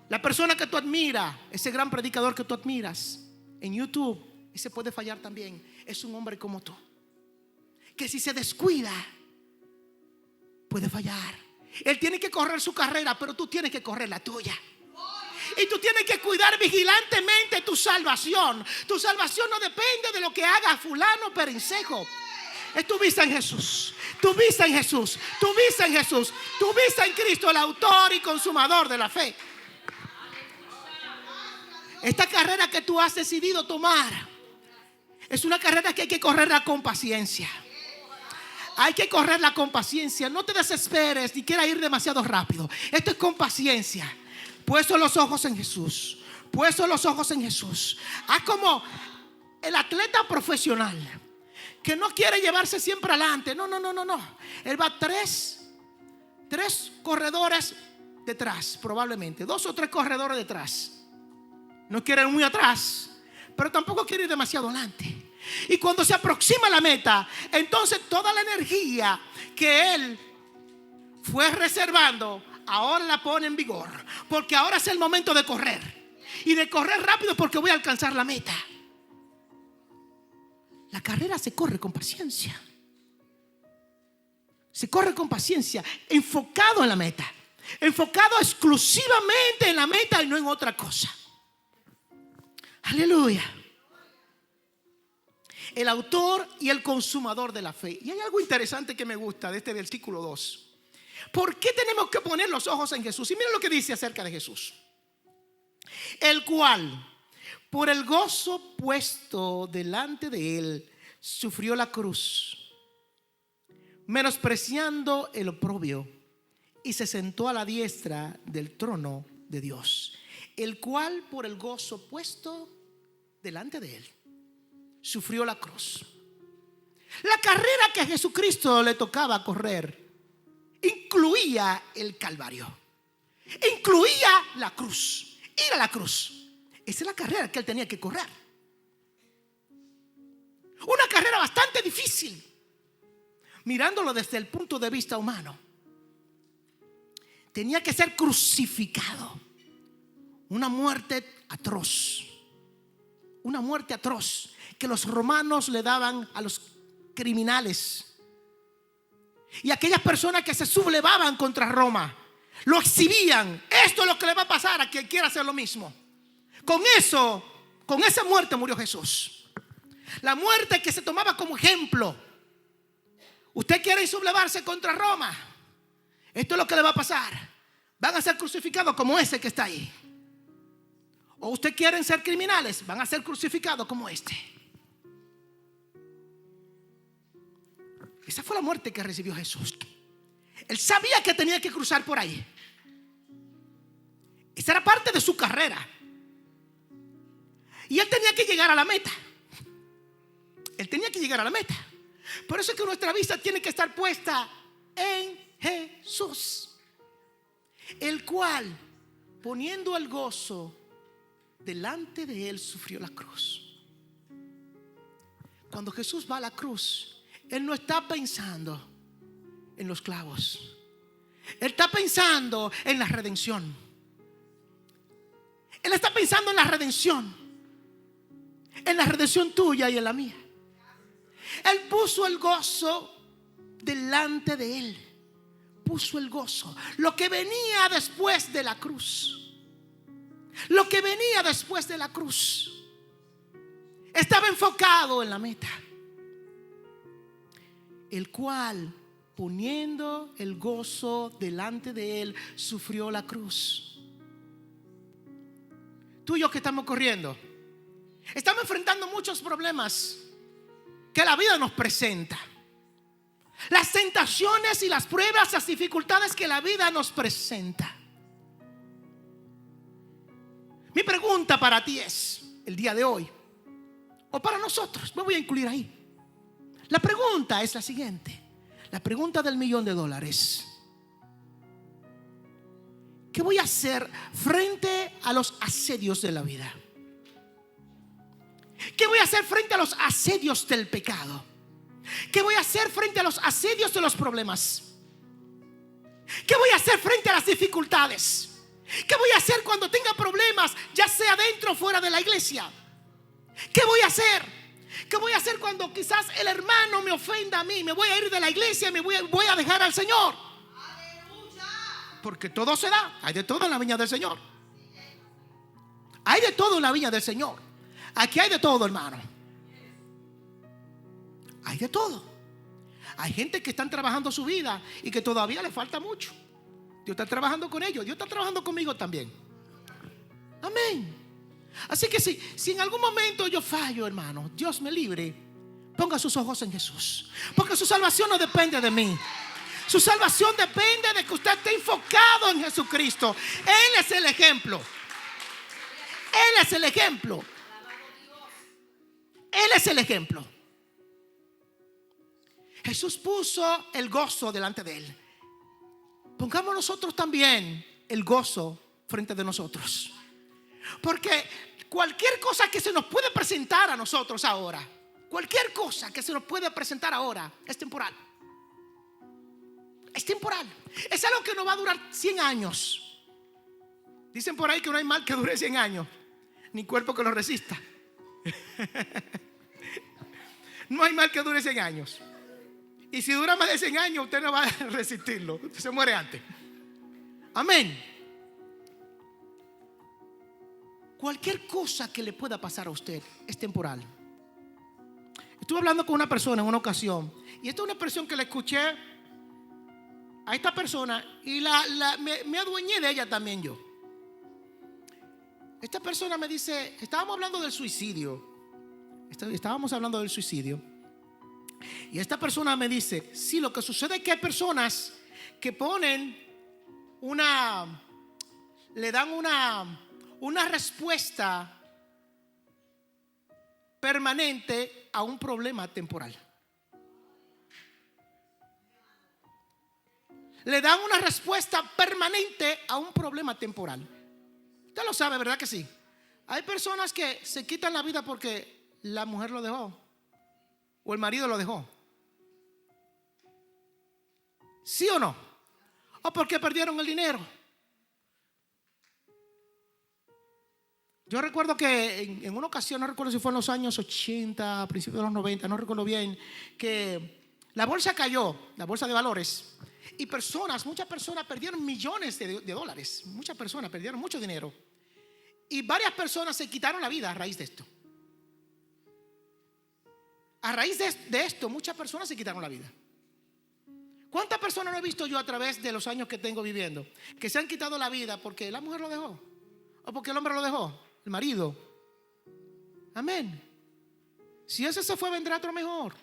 La persona que tú admiras, ese gran predicador que tú admiras en YouTube, ese puede fallar también. Es un hombre como tú, que si se descuida puede fallar. Él tiene que correr su carrera, pero tú tienes que correr la tuya. Y tú tienes que cuidar vigilantemente tu salvación. Tu salvación no depende de lo que haga fulano perencejo. Es tu vista en Jesús. Tu vista en Jesús. Tu vista en Jesús. Tu vista en Cristo, el autor y consumador de la fe. Esta carrera que tú has decidido tomar es una carrera que hay que correrla con paciencia. Hay que correrla con paciencia. No te desesperes ni quieras ir demasiado rápido. Esto es con paciencia. Puesto los ojos en Jesús. Puesto los ojos en Jesús. Haz como el atleta profesional que no quiere llevarse siempre adelante. No. Él va tres corredores detrás, probablemente. 2 o 3 corredores detrás. No quiere ir muy atrás, pero tampoco quiere ir demasiado adelante. Y cuando se aproxima a la meta, entonces toda la energía que él fue reservando, ahora la pone en vigor. Porque ahora es el momento de correr. Y de correr rápido porque voy a alcanzar la meta. La carrera se corre con paciencia. Se corre con paciencia, enfocado en la meta. Enfocado exclusivamente en la meta y no en otra cosa. Aleluya. El autor y el consumador de la fe. Y hay algo interesante que me gusta de este versículo 2. ¿Por qué tenemos que poner los ojos en Jesús? Y miren lo que dice acerca de Jesús. El cual, por el gozo puesto delante de él, sufrió la cruz, menospreciando el oprobio, y se sentó a la diestra del trono de Dios. El cual, por el gozo puesto delante de él, sufrió la cruz. La carrera que a Jesucristo le tocaba correr incluía el Calvario, incluía la cruz, ir a la cruz. Esa es la carrera que él tenía que correr. Una carrera bastante difícil, mirándolo desde el punto de vista humano. Tenía que ser crucificado. Una muerte atroz. Una muerte atroz que los romanos le daban a los criminales y aquellas personas que se sublevaban contra Roma. Lo exhibían. Esto es lo que le va a pasar a quien quiera hacer lo mismo. Con esa muerte murió Jesús. La muerte que se tomaba como ejemplo. Usted quiere sublevarse contra Roma, esto es lo que le va a pasar. Van a ser crucificados como ese que está ahí. O usted quieren ser criminales, van a ser crucificados como este. Esa fue la muerte que recibió Jesús. Él sabía que tenía que cruzar por ahí. Esa era parte de su carrera. Y él tenía que llegar a la meta. Él tenía que llegar a la meta. Por eso es que nuestra vista tiene que estar puesta en Jesús, el cual, poniendo el gozo delante de él, sufrió la cruz. Cuando Jesús va a la cruz, él no está pensando en los clavos. Él está pensando en la redención. Él está pensando en la redención. En la redención tuya y en la mía. Él puso el gozo delante de él. Puso el gozo. Lo que venía después de la cruz. Lo que venía después de la cruz. Estaba enfocado en la meta. El cual, poniendo el gozo delante de él, sufrió la cruz. Tú y yo que estamos corriendo, estamos enfrentando muchos problemas que la vida nos presenta. Las tentaciones y las pruebas, las dificultades que la vida nos presenta. Mi pregunta para ti es, el día de hoy, o para nosotros, me voy a incluir ahí. La pregunta es la siguiente. La pregunta del $1.000.000. ¿Qué voy a hacer frente a los asedios de la vida? ¿Qué voy a hacer frente a los asedios del pecado? ¿Qué voy a hacer frente a los asedios de los problemas? ¿Qué voy a hacer frente a las dificultades? ¿Qué voy a hacer cuando tenga problemas, ya sea dentro o fuera de la iglesia? ¿Qué voy a hacer? ¿Qué voy a hacer cuando quizás el hermano me ofenda a mí? Me voy a ir de la iglesia, voy a dejar al Señor. Porque todo se da. Hay de todo en la viña del Señor. Hay de todo en la viña del Señor. Aquí hay de todo, hermano. Hay de todo. Hay gente que están trabajando su vida y que todavía le falta mucho. Dios está trabajando con ellos. Dios está trabajando conmigo también. Amén. Así que si en algún momento yo fallo, hermano, Dios me libre, ponga sus ojos en Jesús. Porque su salvación no depende de mí. Su salvación depende de que usted esté enfocado en Jesucristo. Él es el ejemplo. Él es el ejemplo. Él es el ejemplo. Jesús puso el gozo delante de él. Pongamos nosotros también el gozo frente de nosotros. Porque cualquier cosa que se nos puede presentar a nosotros ahora, cualquier cosa que se nos puede presentar ahora es temporal. Es temporal. Es algo que no va a durar 100 años. Dicen por ahí que no hay mal que dure 100 años, ni cuerpo que lo resista. No hay mal que dure 100 años. Y si dura más de 100 años, usted no va a resistirlo. Usted se muere antes. Amén. Cualquier cosa que le pueda pasar a usted es temporal. Estuve hablando con una persona en una ocasión, y esta es una expresión que le escuché a esta persona y me adueñé de ella también yo. Esta persona me dice, estábamos hablando del suicidio. Y esta persona me dice, sí, lo que sucede es que hay personas que le dan una respuesta permanente a un problema temporal. Le dan una respuesta permanente a un problema temporal. Usted lo sabe, ¿verdad que sí? Hay personas que se quitan la vida porque la mujer lo dejó o el marido lo dejó. ¿Sí o no? O porque perdieron el dinero. Yo recuerdo que en una ocasión, no recuerdo si fue en los años 80, a principios de los 90, no recuerdo bien, que la bolsa cayó, la bolsa de valores, y muchas personas perdieron millones de dólares. Muchas personas perdieron mucho dinero. Y varias personas se quitaron la vida a raíz de esto. A raíz de esto, muchas personas se quitaron la vida. ¿Cuántas personas no he visto yo a través de los años que tengo viviendo que se han quitado la vida porque la mujer lo dejó? ¿O porque el hombre lo dejó? El marido. Amén. Si ese se fue, vendrá otro mejor.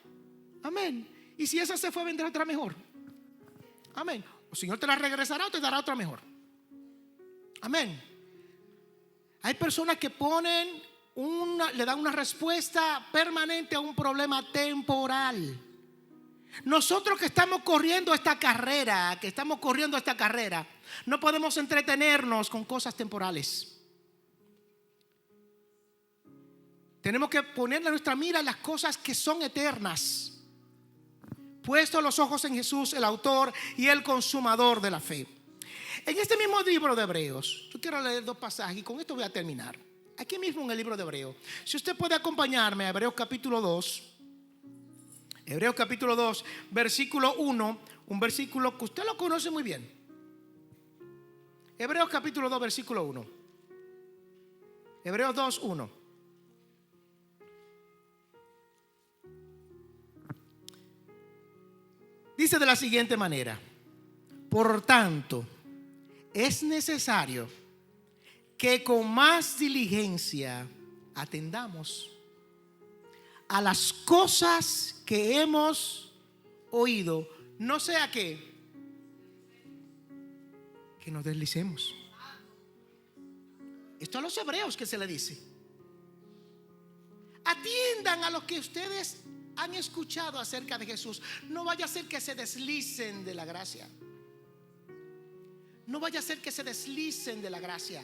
Amén. Y si ese se fue, vendrá otra mejor. Amén. O el Señor te la regresará o te dará otra mejor. Amén. Hay personas que le dan una respuesta permanente a un problema temporal. Nosotros que estamos corriendo esta carrera, no podemos entretenernos con cosas temporales. Tenemos que ponerle nuestra mira en las cosas que son eternas. Puesto los ojos en Jesús, el autor y el consumador de la fe. En este mismo libro de Hebreos, yo quiero leer 2 pasajes y con esto voy a terminar. Aquí mismo en el libro de Hebreos, si usted puede acompañarme a Hebreos capítulo 2. Hebreos capítulo 2, versículo 1, un versículo que usted lo conoce muy bien. Hebreos capítulo 2, versículo 1. Hebreos 2, 1. Dice de la siguiente manera: por tanto, es necesario que con más diligencia atendamos a las cosas que hemos oído, no sea que nos deslicemos. Esto a los hebreos que se le dice. Atiendan a lo que ustedes han escuchado acerca de Jesús. No vaya a ser que se deslicen de la gracia. No vaya a ser que se deslicen de la gracia.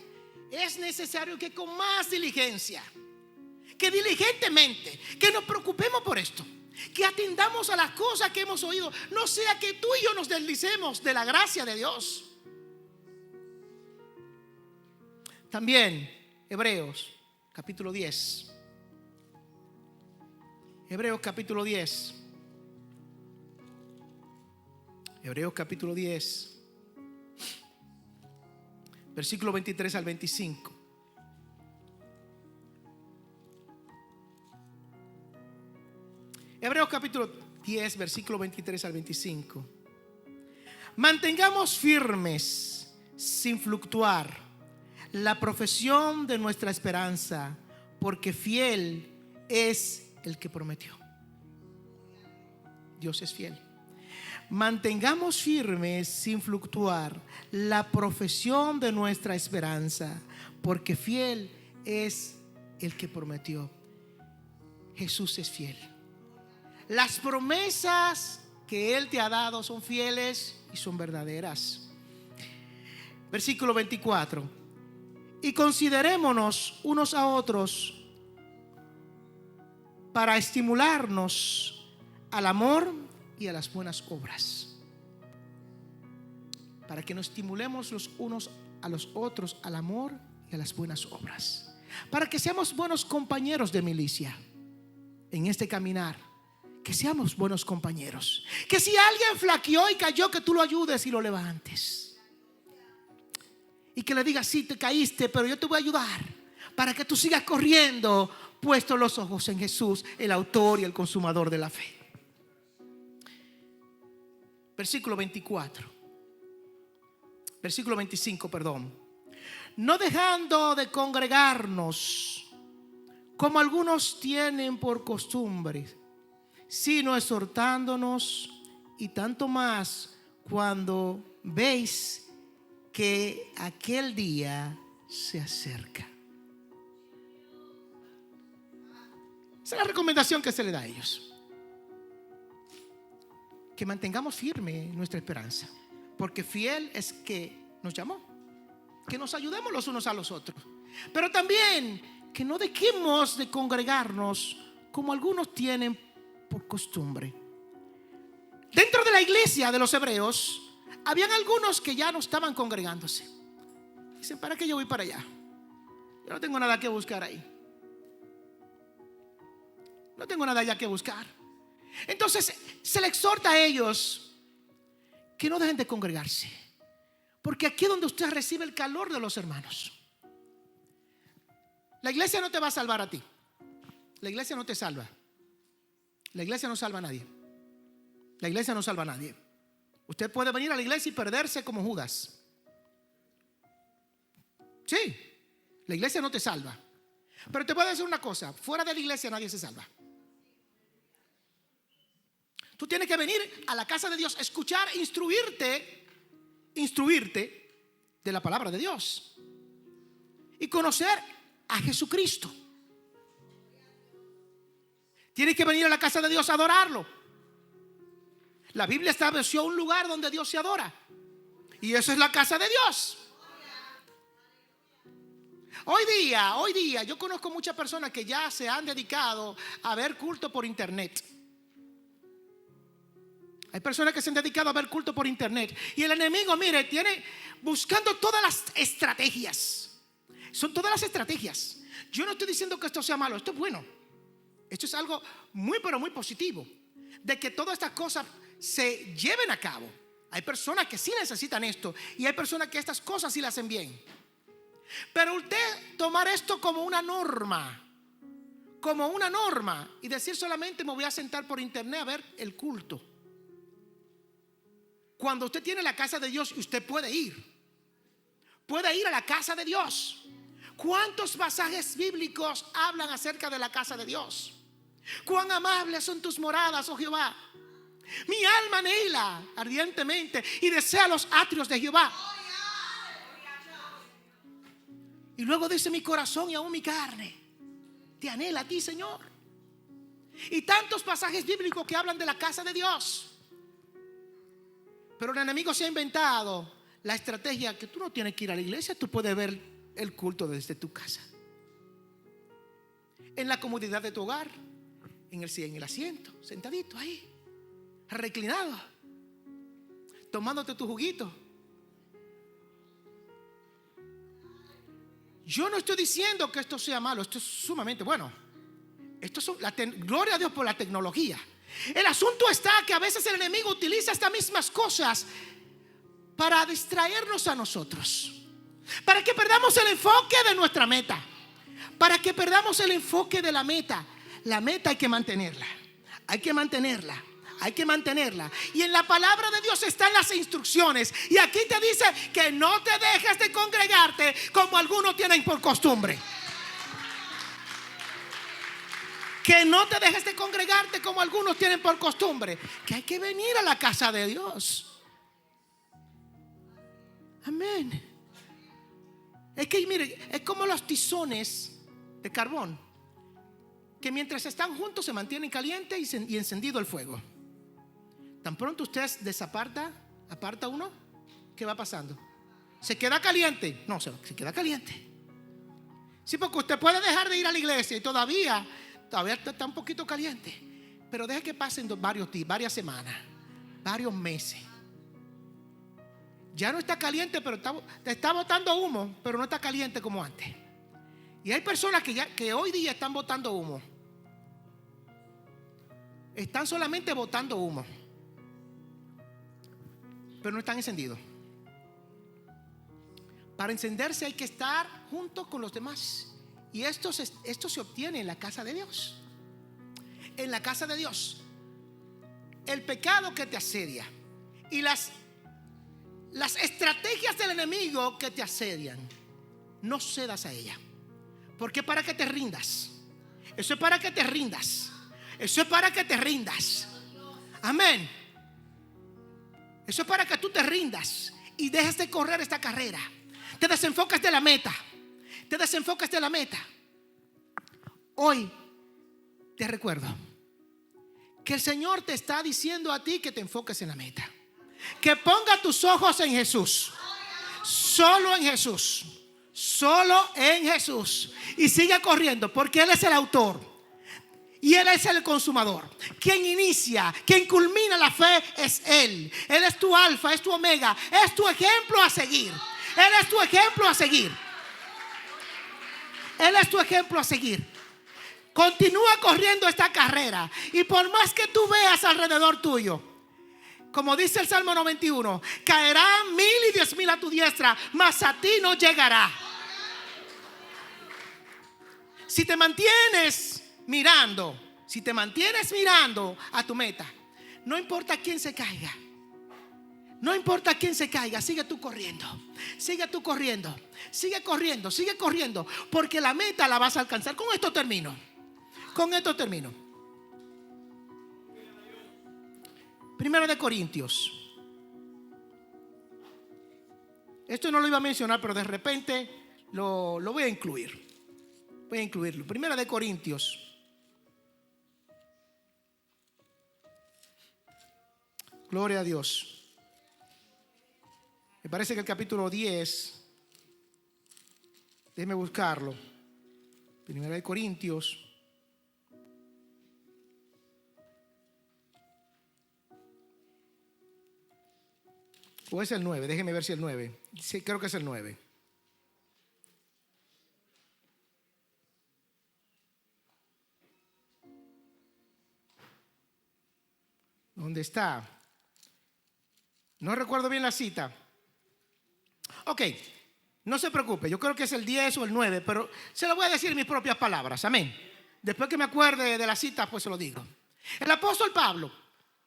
Es necesario que con más diligencia, que diligentemente, que nos preocupemos por esto, que atendamos a las cosas que hemos oído. No sea que tú y yo nos deslicemos de la gracia de Dios. También Hebreos capítulo 10, Hebreos capítulo 10. Hebreos capítulo 10, versículo 23 al 25. Hebreos capítulo 10, versículo 23 al 25. Mantengamos firmes, sin fluctuar, la profesión de nuestra esperanza, porque fiel es el que prometió. Dios es fiel. Mantengamos firmes, sin fluctuar, la profesión de nuestra esperanza, porque fiel es el que prometió. Jesús es fiel. Las promesas que Él te ha dado son fieles y son verdaderas. Versículo 24. Y considerémonos unos a otros para estimularnos al amor y a las buenas obras, para que nos estimulemos los unos a los otros al amor y a las buenas obras, para que seamos buenos compañeros de milicia en este caminar, que seamos buenos compañeros, que si alguien flaqueó y cayó, que tú lo ayudes y lo levantes, y que le digas: sí, te caíste, pero yo te voy a ayudar para que tú sigas corriendo, puesto los ojos en Jesús, el autor y el consumador de la fe. Versículo 24. Versículo 25, perdón. No dejando de congregarnos, como algunos tienen por costumbre, sino exhortándonos, y tanto más cuando veis que aquel día se acerca. Esa es la recomendación que se le da a ellos. Que mantengamos firme nuestra esperanza, porque fiel es que nos llamó. Que nos ayudemos los unos a los otros, pero también que no dejemos de congregarnos como algunos tienen por costumbre. Dentro de la iglesia de los hebreos habían algunos que ya no estaban congregándose. Dicen: ¿para qué yo voy para allá? Yo no tengo nada que buscar ahí. No tengo nada ya que buscar. Entonces se le exhorta a ellos que no dejen de congregarse, porque aquí es donde usted recibe el calor de los hermanos. La iglesia no te va a salvar a ti. La iglesia no te salva. La iglesia no salva a nadie. La iglesia no salva a nadie. Usted puede venir a la iglesia y perderse como Judas. Sí, la iglesia no te salva. Pero te puedo decir una cosa: fuera de la iglesia nadie se salva. Tú tienes que venir a la casa de Dios, escuchar, instruirte de la palabra de Dios y conocer a Jesucristo. Tienes que venir a la casa de Dios a adorarlo. La Biblia estableció un lugar donde Dios se adora, y eso es la casa de Dios. Hoy día yo conozco muchas personas que ya se han dedicado a ver culto por internet. Hay personas que se han dedicado a ver culto por internet, y el enemigo, mire, tiene buscando todas las estrategias. Son todas las estrategias. Yo no estoy diciendo que esto sea malo, esto es bueno. Esto es algo muy, pero muy positivo, de que todas estas cosas se lleven a cabo. Hay personas que sí necesitan esto, y hay personas que estas cosas sí las hacen bien. Pero usted tomar esto como una norma, y decir solamente me voy a sentar por internet a ver el culto, cuando usted tiene la casa de Dios y usted puede ir a la casa de Dios. ¿Cuántos pasajes bíblicos hablan acerca de la casa de Dios? Cuán amables son tus moradas, oh Jehová. Mi alma anhela ardientemente y desea los atrios de Jehová. Y luego dice: mi corazón y aún mi carne te anhela a ti, Señor. Y tantos pasajes bíblicos que hablan de la casa de Dios. Pero el enemigo se ha inventado la estrategia que tú no tienes que ir a la iglesia, tú puedes ver el culto desde tu casa, en la comodidad de tu hogar, en el asiento, sentadito ahí, reclinado, tomándote tu juguito. Yo no estoy diciendo que esto sea malo, esto es sumamente bueno. Gloria a Dios por la tecnología. El asunto está que a veces el enemigo utiliza estas mismas cosas para distraernos a nosotros, para que perdamos el enfoque de nuestra meta, para que perdamos el enfoque de la meta. La meta hay que mantenerla, hay que mantenerla, hay que mantenerla. Y en la palabra de Dios están las instrucciones. Y aquí te dice que no te dejes de congregarte como algunos tienen por costumbre. Que no te dejes de congregarte como algunos tienen por costumbre. Que hay que venir a la casa de Dios. Amén. Es que mire, es como los tizones de carbón, que mientras están juntos se mantienen calientes y encendido el fuego. Tan pronto usted aparta uno, ¿qué va pasando? ¿Se queda caliente? No, se queda caliente. Sí, porque usted puede dejar de ir a la iglesia y todavía está un poquito caliente, pero deje que pasen varios días, varias semanas, varios meses. Ya no está caliente, pero está botando humo, pero no está caliente como antes. Y hay personas que hoy día están botando humo. Están solamente botando humo, pero no están encendidos. Para encenderse hay que estar junto con los demás. Y esto se obtiene en la casa de Dios. En la casa de Dios. El pecado que te asedia y las estrategias del enemigo que te asedian, no cedas a ella. Porque es para que te rindas. Eso es para que te rindas. Eso es para que te rindas. Amén. Eso es para que tú te rindas y dejes de correr esta carrera. Te desenfocas de la meta. Te desenfocas de la meta. Hoy te recuerdo que el Señor te está diciendo a ti que te enfoques en la meta. Que ponga tus ojos en Jesús. Solo en Jesús. Solo en Jesús. Y siga corriendo, porque Él es el autor y Él es el consumador. Quien inicia, quien culmina la fe es Él. Él es tu alfa, es tu omega. Es tu ejemplo a seguir. Él es tu ejemplo a seguir. Él es tu ejemplo a seguir. Continúa corriendo esta carrera. Y por más que tú veas alrededor tuyo, como dice el Salmo 91, caerán 1000 y 10,000 a tu diestra, mas a ti no llegará. Si te mantienes mirando a tu meta, no importa quién se caiga. No importa quién se caiga, sigue tú corriendo. Sigue tú corriendo. Sigue corriendo, sigue corriendo. Porque la meta la vas a alcanzar. Con esto termino. Primero de Corintios. Esto no lo iba a mencionar, pero de repente lo voy a incluir. Voy a incluirlo. Primero de Corintios. Gloria a Dios. Me parece que el capítulo 10, déjeme buscarlo. Primera de Corintios. ¿O es el 9? Déjeme ver si el 9. Sí, creo que es el 9. ¿Dónde está? No recuerdo bien la cita. Ok, no se preocupe, yo creo que es el 10 o el 9, pero se lo voy a decir en mis propias palabras, amén. Después que me acuerde de la cita, pues se lo digo. El apóstol Pablo,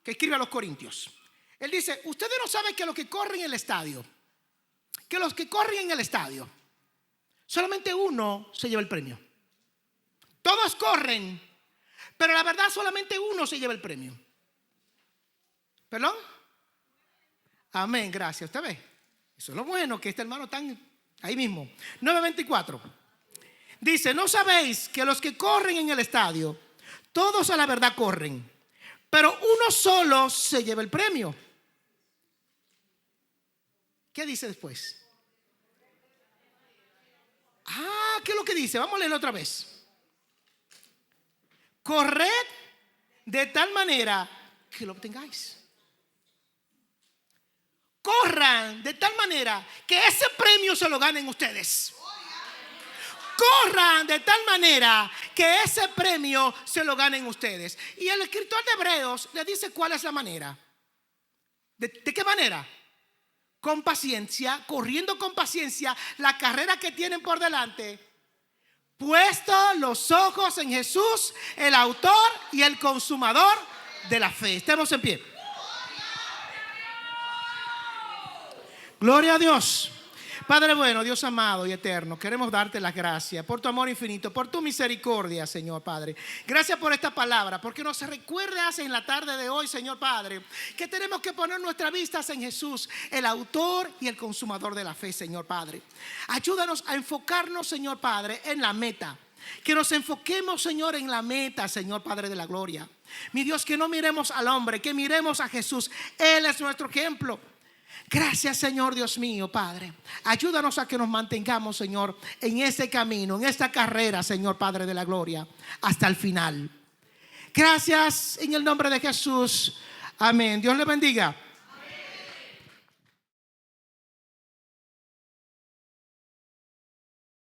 que escribe a los Corintios, él dice: ustedes no saben que los que corren en el estadio, solamente uno se lleva el premio. Todos corren, pero la verdad solamente uno se lleva el premio. ¿Perdón? Amén, gracias. ¿Usted ve? Eso es lo bueno, que este hermano está ahí mismo. 9:24. Dice: ¿no sabéis que los que corren en el estadio, todos a la verdad corren, pero uno solo se lleva el premio? ¿Qué dice después? ¿Qué es lo que dice? Vamos a leerlo otra vez. Corred de tal manera que lo obtengáis. Corran de tal manera que ese premio se lo ganen ustedes. Corran de tal manera que ese premio se lo ganen ustedes. Y el escritor de Hebreos le dice cuál es la manera. ¿De qué manera? Con paciencia, corriendo con paciencia la carrera que tienen por delante, puesto los ojos en Jesús, el autor y el consumador de la fe. Estemos en pie. Gloria a Dios. Padre bueno, Dios amado y eterno, queremos darte las gracias por tu amor infinito, por tu misericordia, Señor Padre. Gracias por esta palabra, porque nos recuerdas en la tarde de hoy, Señor Padre, que tenemos que poner nuestras vistas en Jesús, el autor y el consumador de la fe, Señor Padre. Ayúdanos a enfocarnos, Señor Padre, en la meta. Que nos enfoquemos, Señor, en la meta, Señor Padre de la gloria. Mi Dios, que no miremos al hombre, que miremos a Jesús. Él es nuestro ejemplo. Gracias, Señor Dios mío, Padre. Ayúdanos a que nos mantengamos, Señor, en este camino, en esta carrera, Señor Padre de la gloria, hasta el final. Gracias en el nombre de Jesús. Amén. Dios le bendiga.